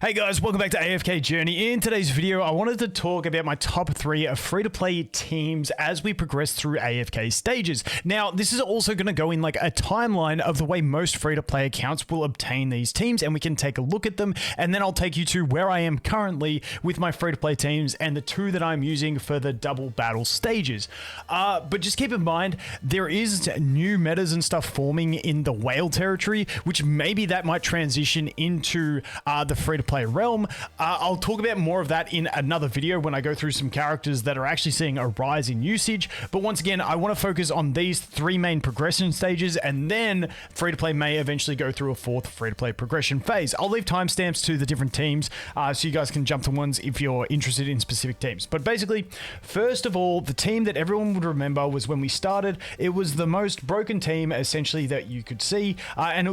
Hey guys, welcome back to AFK Journey. In today's video, I wanted to talk about my top 3 of free-to-play teams as we progress through AFK stages. Now, this is also going to go in like a timeline of the way most free-to-play accounts will obtain these teams, and we can take a look at them, and then I'll take you to where I am currently with my free-to-play teams and the 2 that I'm using for the double battle stages. But just keep in mind, there is new metas and stuff forming in the whale territory, which maybe that might transition into the free-to-play realm. I'll talk about more of that in another video when I go through some characters that are actually seeing a rise in usage. But once again, I want to focus on these 3 main progression stages, and then free-to-play may eventually go through a 4th free-to-play progression phase. I'll leave timestamps to the different teams so you guys can jump to ones if you're interested in specific teams. But basically, first of all, the team that everyone would remember was when we started. It was the most broken team essentially that you could see, and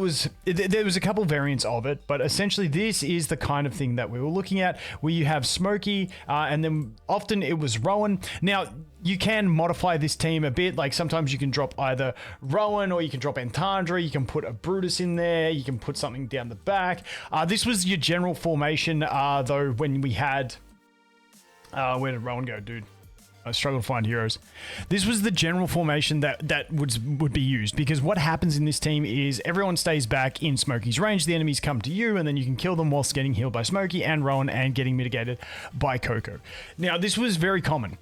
there was a couple variants of it, but essentially this is the kind of thing that we were looking at, where you have Smokey, and then often it was Rowan. Now, you can modify this team a bit, like sometimes you can drop either Rowan or you can drop Antandra, you can put a Brutus in there, you can put something down the back. This was your general formation, though, when we had... where did Rowan go, dude? I struggle to find heroes. This was the general formation that would be used, because what happens in this team is everyone stays back in Smokey's range, the enemies come to you, and then you can kill them whilst getting healed by Smokey and Rowan and getting mitigated by Coco. Now, this was very common.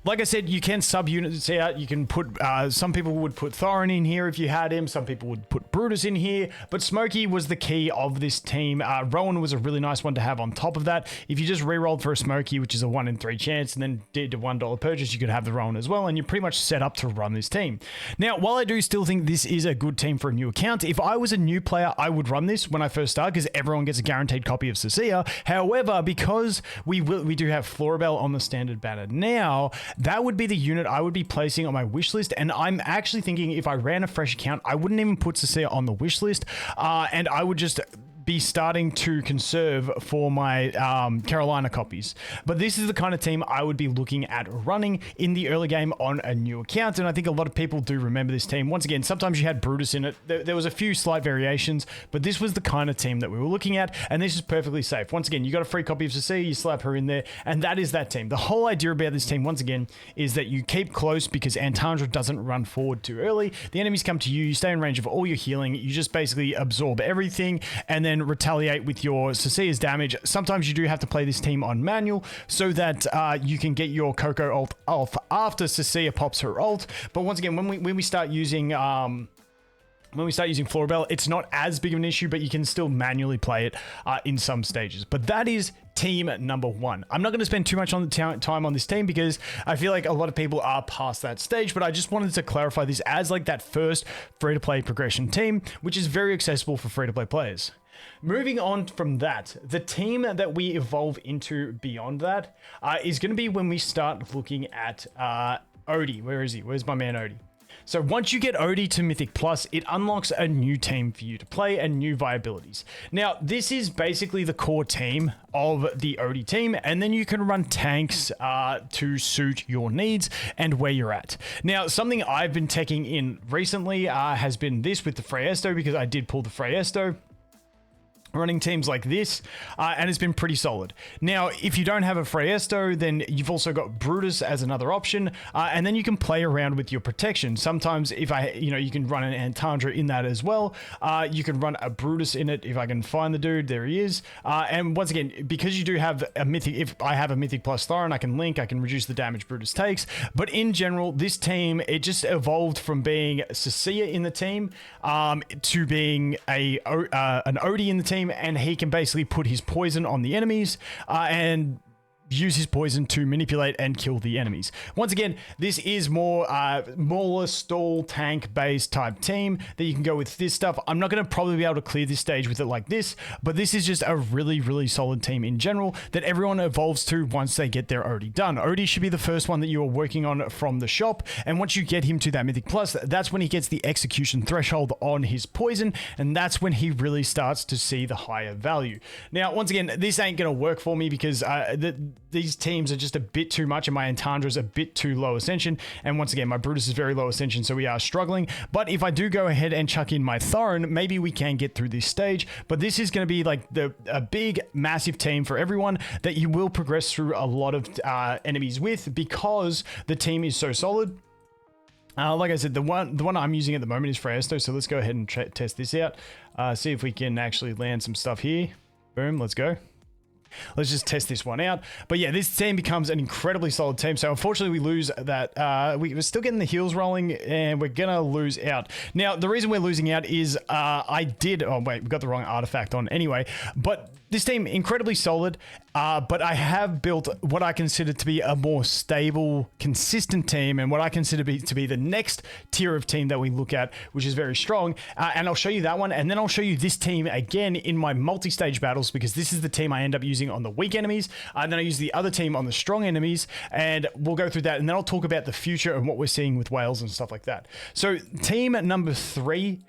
Like I said, you can sub-units out. You can put, some people would put Thorin in here if you had him. Some people would put Brutus in here. But Smokey was the key of this team. Rowan was a really nice one to have on top of that. If you just re-rolled for a Smokey, which is a 1 in 3 chance, and then did a $1 purchase, you could have the Rowan as well. And you're pretty much set up to run this team. Now, while I do still think this is a good team for a new account, if I was a new player, I would run this when I first start, because everyone gets a guaranteed copy of Cecilia. However, because we do have Florabelle on the standard banner now, that would be the unit I would be placing on my wish list. And I'm actually thinking if I ran a fresh account, I wouldn't even put Cecilia on the wish list, and I would just be starting to conserve for my Carolina copies. But this is the kind of team I would be looking at running in the early game on a new account, and I think a lot of people do remember this team. Once again, sometimes you had Brutus in it. There was a few slight variations, but this was the kind of team that we were looking at, and this is perfectly safe. Once again, you got a free copy of Cecilia, you slap her in there, and that is that team. The whole idea about this team, once again, is that you keep close because Antandra doesn't run forward too early. The enemies come to you, you stay in range of all your healing, you just basically absorb everything, and then retaliate with your Cecilia's damage. Sometimes you do have to play this team on manual so that you can get your Coco ult off after Cecilia pops her ult. But once again, when we start using Florabelle, it's not as big of an issue, but you can still manually play it in some stages. But that is team number 1. I'm not going to spend too much on the time on this team because I feel like a lot of people are past that stage, but I just wanted to clarify this as like that first free-to-play progression team, which is very accessible for free-to-play players. Moving on from that, the team that we evolve into beyond that is going to be when we start looking at Odie. Where is he? Where's my man Odie? So once you get Odie to Mythic Plus, it unlocks a new team for you to play and new viabilities. Now, this is basically the core team of the Odie team, and then you can run tanks to suit your needs and where you're at. Now, something I've been taking in recently has been this with the Freyesto, because I did pull the Freyesto. Running teams like this, and it's been pretty solid. Now, if you don't have a Freyesto, then you've also got Brutus as another option, and then you can play around with your protection. Sometimes if you can run an Antandra in that as well. You can run a Brutus in it if I can find the dude. There he is. And once again, because you do have a Mythic, if I have a Mythic Plus Thorin, I can link, I can reduce the damage Brutus takes. But in general, this team, it just evolved from being Cecilia in the team to being an Odie in the team, and he can basically put his poison on the enemies and use his poison to manipulate and kill the enemies. Once again, this is more stall tank based type team that you can go with this stuff. I'm not going to probably be able to clear this stage with it like this, but this is just a really, really solid team in general that everyone evolves to once they get their Odie done. Odie should be the first one that you are working on from the shop, and once you get him to that Mythic Plus, that's when he gets the execution threshold on his poison, and that's when he really starts to see the higher value. Now, once again, this ain't going to work for me because these teams are just a bit too much, and my Entandra is a bit too low ascension. And once again, my Brutus is very low ascension, so we are struggling. But if I do go ahead and chuck in my Thorin, maybe we can get through this stage. But this is going to be like a big, massive team for everyone that you will progress through a lot of enemies with, because the team is so solid. Like I said, the one I'm using at the moment is Freyasto, so let's go ahead and test this out. See if we can actually land some stuff here. Boom, let's go. Let's just test this one out. But yeah, this team becomes an incredibly solid team. So unfortunately, we lose that. We're still getting the heals rolling, and we're going to lose out. Now, the reason we're losing out is oh wait, we got the wrong artifact on anyway. But this team, incredibly solid, but I have built what I consider to be a more stable, consistent team, and what I consider to be the next tier of team that we look at, which is very strong. And I'll show you that one, and then I'll show you this team again in my multi-stage battles, because this is the team I end up using on the weak enemies, and then I use the other team on the strong enemies, and we'll go through that, and then I'll talk about the future and what we're seeing with Wales and stuff like that. So team number 3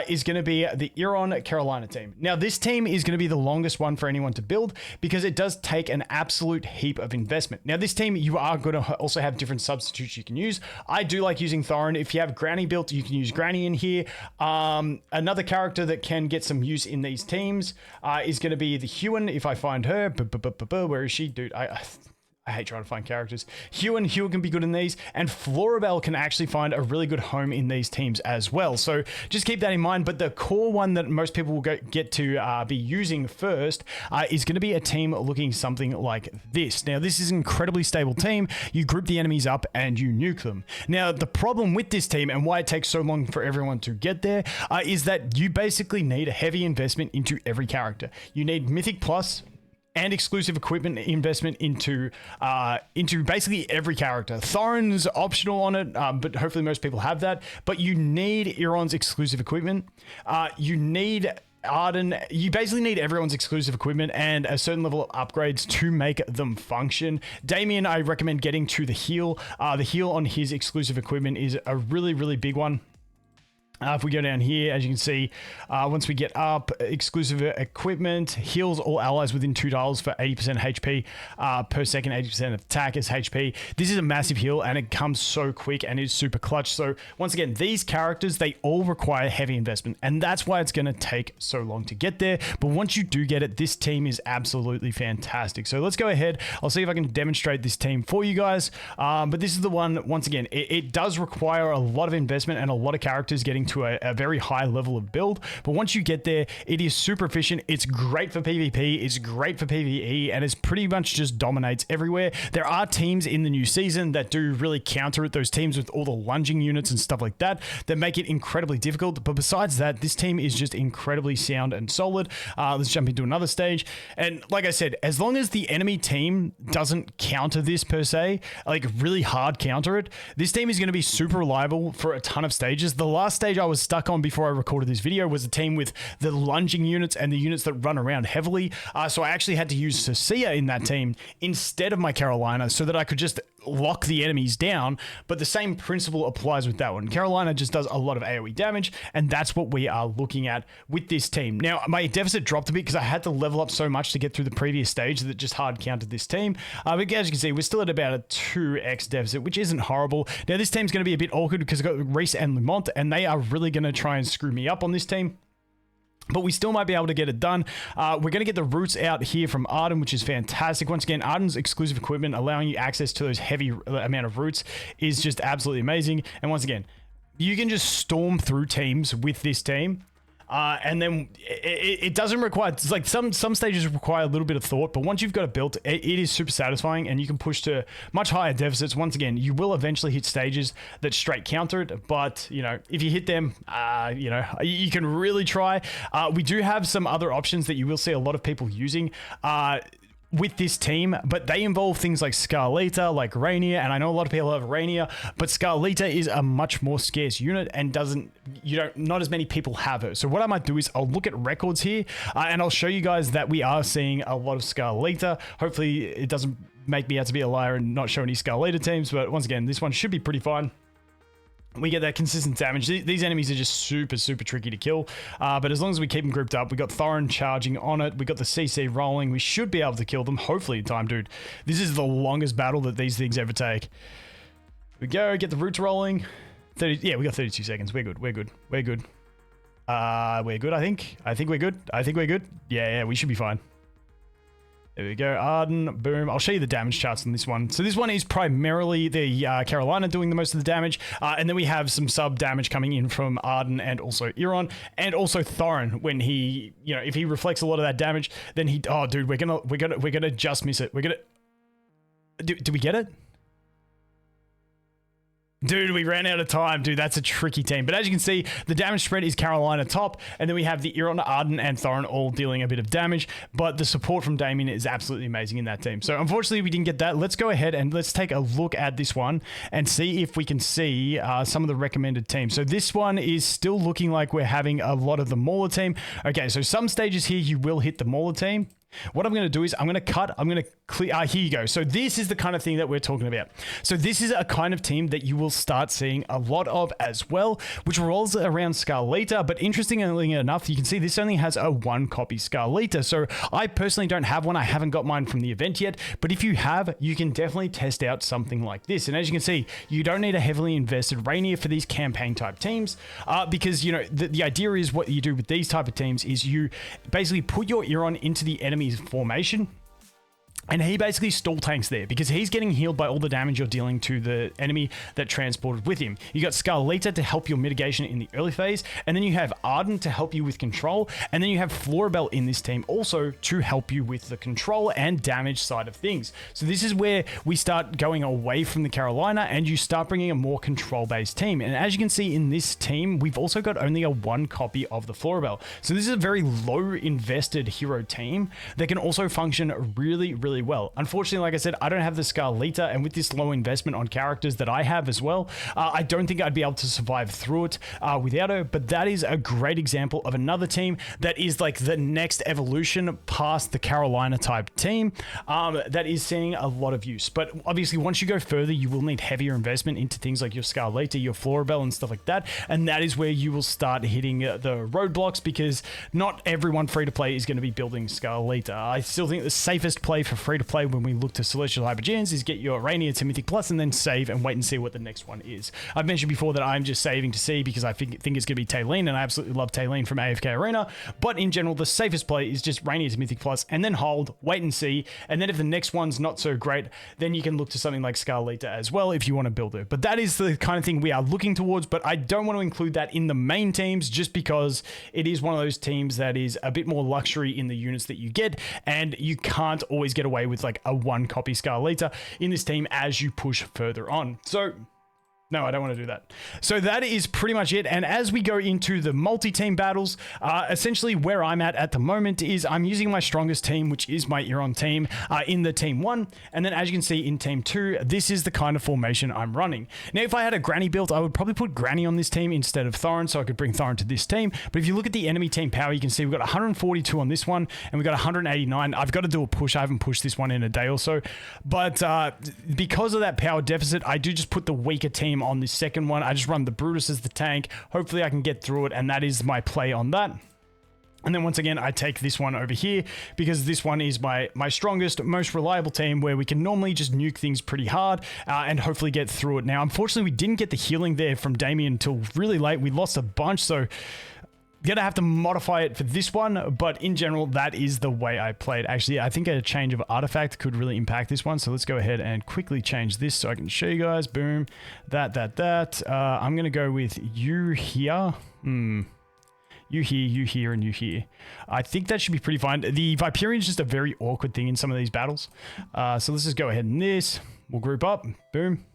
is going to be the Iran Carolina team. Now, this team is going to be the longest one for anyone to build, because it does take an absolute heap of investment. Now, this team, you are going to also have different substitutes you can use. I do like using Thorin. If you have Granny built, you can use Granny in here. Another character that can get some use in these teams is going to be the Huan, if I find her. Where is she? Dude, I hate trying to find characters. Huan can be good in these, and Florabelle can actually find a really good home in these teams as well. So just keep that in mind. But the core one that most people will get to be using first is going to be a team looking something like this. Now, this is an incredibly stable team. You group the enemies up and you nuke them. Now, the problem with this team, and why it takes so long for everyone to get there, is that you basically need a heavy investment into every character. You need Mythic Plus and exclusive equipment investment into basically every character. Thorin's optional on it, but hopefully most people have that. But you need Iran's exclusive equipment. You need Arden. You basically need everyone's exclusive equipment and a certain level of upgrades to make them function. Damien, I recommend getting to the heal. The heal on his exclusive equipment is a really, really big one. If we go down here, as you can see, once we get up, exclusive equipment heals all allies within 2 tiles for 80% HP per second, 80% of attack is HP. This is a massive heal, and it comes so quick and is super clutch. So once again, these characters, they all require heavy investment, and that's why it's going to take so long to get there. But once you do get it, this team is absolutely fantastic. So let's go ahead. I'll see if I can demonstrate this team for you guys. But this is the one, once again, it does require a lot of investment and a lot of characters getting to a very high level of build, but once you get there, it is super efficient. It's great for PvP, it's great for PvE, and it's pretty much just dominates everywhere. There are teams in the new season that do really counter it, those teams with all the lunging units and stuff like that make it incredibly difficult. But besides that, this team is just incredibly sound and solid. Let's jump into another stage, and like I said, as long as the enemy team doesn't counter this per se, like really hard counter it, this team is going to be super reliable for a ton of stages. The last stage I was stuck on before I recorded this video was a team with the lunging units and the units that run around heavily. So I actually had to use Cecilia in that team instead of my Carolina so that I could just lock the enemies down. But the same principle applies with that one. Carolina just does a lot of AoE damage, and that's what we are looking at with this team. Now, my deficit dropped a bit because I had to level up so much to get through the previous stage that just hard counted this team. But as you can see, we're still at about a 2x deficit, which isn't horrible. Now, this team's going to be a bit awkward because I've got Reese and Lamont, and they are really going to try and screw me up on this team. But we still might be able to get it done. We're going to get the roots out here from Arden, which is fantastic. Once again, Arden's exclusive equipment allowing you access to those heavy amount of roots is just absolutely amazing. And once again, you can just storm through teams with this team. And then it doesn't require, it's like some stages require a little bit of thought, but once you've got it built, it is super satisfying, and you can push to much higher deficits. Once again, you will eventually hit stages that straight counter it, but you know, if you hit them, you know, you can really try. We do have some other options that you will see a lot of people using with this team, but they involve things like Scarlita, like Rainier, and I know a lot of people have Rainier, but Scarlita is a much more scarce unit and not as many people have her. So what I might do is I'll look at records here, and I'll show you guys that we are seeing a lot of Scarlita. Hopefully it doesn't make me out to be a liar and not show any Scarlita teams, but once again, this one should be pretty fine. we get that consistent damage. These enemies are just super, super tricky to kill. But as long as we keep them grouped up, we got Thorin charging on it. We got the CC rolling. We should be able to kill them, hopefully in time, dude. This is the longest battle that these things ever take. Here we go, get the roots rolling. 30, yeah, we got 32 seconds. We're good, we're good, we're good. We're good, I think. I think we're good. I think we're good. Yeah, we should be fine. There we go, Arden, boom. I'll show you the damage charts on this one. So this one is primarily the Carolina doing the most of the damage, and then we have some sub damage coming in from Arden and also Euron, and also Thorin when he, you know, if he reflects a lot of that damage, then he, oh dude, we're gonna just miss it. We're gonna, do we get it? Dude, we ran out of time. Dude, that's a tricky team. But as you can see, the damage spread is Carolina top, and then we have the Euron, Arden, and Thorin all dealing a bit of damage, but the support from Damien is absolutely amazing in that team. So unfortunately, we didn't get that. Let's go ahead and let's take a look at this one and see if we can see some of the recommended teams. So this one is still looking like we're having a lot of the Mauler team. Okay, so some stages here, you will hit the Mauler team. What I'm going to do is I'm going to cut, I'm going to clear, here you go. So this is the kind of thing that we're talking about. So this is a kind of team that you will start seeing a lot of as well, which rolls around Scarletta. But interestingly enough, you can see this only has a 1 copy Scarletta. So I personally don't have one. I haven't got mine from the event yet. But if you have, you can definitely test out something like this. And as you can see, you don't need a heavily invested Rainier for these campaign type teams because, you know, the idea is what you do with these type of teams is you basically put your Euron into the enemy's formation, and he basically stall tanks there because he's getting healed by all the damage you're dealing to the enemy that transported with him. You got Scarletta to help your mitigation in the early phase, and then you have Arden to help you with control, and then you have Florabelle in this team also to help you with the control and damage side of things. So this is where we start going away from the Carolina, and you start bringing a more control-based team. And as you can see in this team, we've also got only a 1 copy of the Florabelle. So this is a very low invested hero team that can also function really, really well. Unfortunately, like I said, I don't have the Scarletta, and with this low investment on characters that I have as well, I don't think I'd be able to survive through it without her. But that is a great example of another team that is like the next evolution past the Carolina type team that is seeing a lot of use. But obviously, once you go further, you will need heavier investment into things like your Scarletta, your Florabelle, and stuff like that. And that is where you will start hitting the roadblocks, because not everyone free to play is going to be building Scarletta. I still think the safest play for free to play when we look to Celestial Hypergeans is get your Rainier to Mythic Plus and then save and wait and see what the next one is. I've mentioned before that I'm just saving to see because I think it's going to be Taylene, and I absolutely love Taylene from AFK Arena. But in general, the safest play is just Rainier to Mythic Plus and then hold, wait and see. And then if the next one's not so great, then you can look to something like Scarletta as well if you want to build her. But that is the kind of thing we are looking towards, but I don't want to include that in the main teams just because it is one of those teams that is a bit more luxury in the units that you get, and you can't always get away with like a 1 copy Scarletta in this team as you push further on. So no, I don't want to do that. So that is pretty much it. And as we go into the multi-team battles, essentially where I'm at the moment is I'm using my strongest team, which is my Euron team, in the team 1. And then as you can see in team 2, this is the kind of formation I'm running. Now, if I had a Granny built, I would probably put Granny on this team instead of Thorin, so I could bring Thorin to this team. But if you look at the enemy team power, you can see we've got 142 on this one, and we've got 189. I've got to do a push. I haven't pushed this one in a day or so. But because of that power deficit, I do just put the weaker team on this second one. I just run the Brutus as the tank. Hopefully I can get through it, and that is my play on that. And then once again, I take this one over here because this one is my strongest, most reliable team where we can normally just nuke things pretty hard and hopefully get through it. Now, unfortunately, we didn't get the healing there from Damien until really late. We lost a bunch, so gonna have to modify it for this one, but in general, that is the way I played. Actually, I think a change of artifact could really impact this one, so let's go ahead and quickly change this so I can show you guys. Boom, that. I'm gonna go with you here. You here, and you here. I think that should be pretty fine. The Viperion is just a very awkward thing in some of these battles. So let's just go ahead and this. We'll group up. Boom.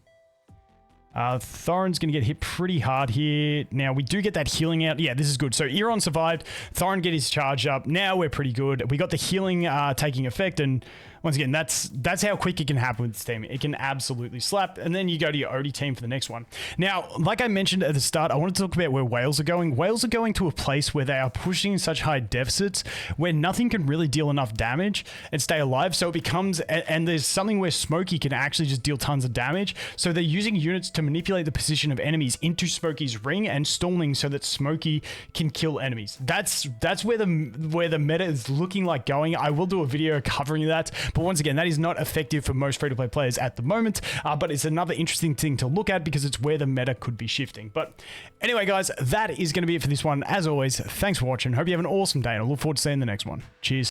Thorin's going to get hit pretty hard here. Now, we do get that healing out. Yeah, this is good. So, Euron survived. Thorin get his charge up. Now we're pretty good. We got the healing taking effect, and once again, that's how quick it can happen with this team. It can absolutely slap, and then you go to your OD team for the next one. Now, like I mentioned at the start, I want to talk about where Wales are going. Wales are going to a place where they are pushing such high deficits where nothing can really deal enough damage and stay alive. So it becomes, and there's something where Smokey can actually just deal tons of damage. So they're using units to manipulate the position of enemies into Smokey's ring and stalling so that Smokey can kill enemies. That's where the meta is looking like going. I will do a video covering that, but once again, that is not effective for most free-to-play players at the moment, but it's another interesting thing to look at because it's where the meta could be shifting. But anyway, guys, that is going to be it for this one. As always, thanks for watching. Hope you have an awesome day, and I look forward to seeing the next one. Cheers.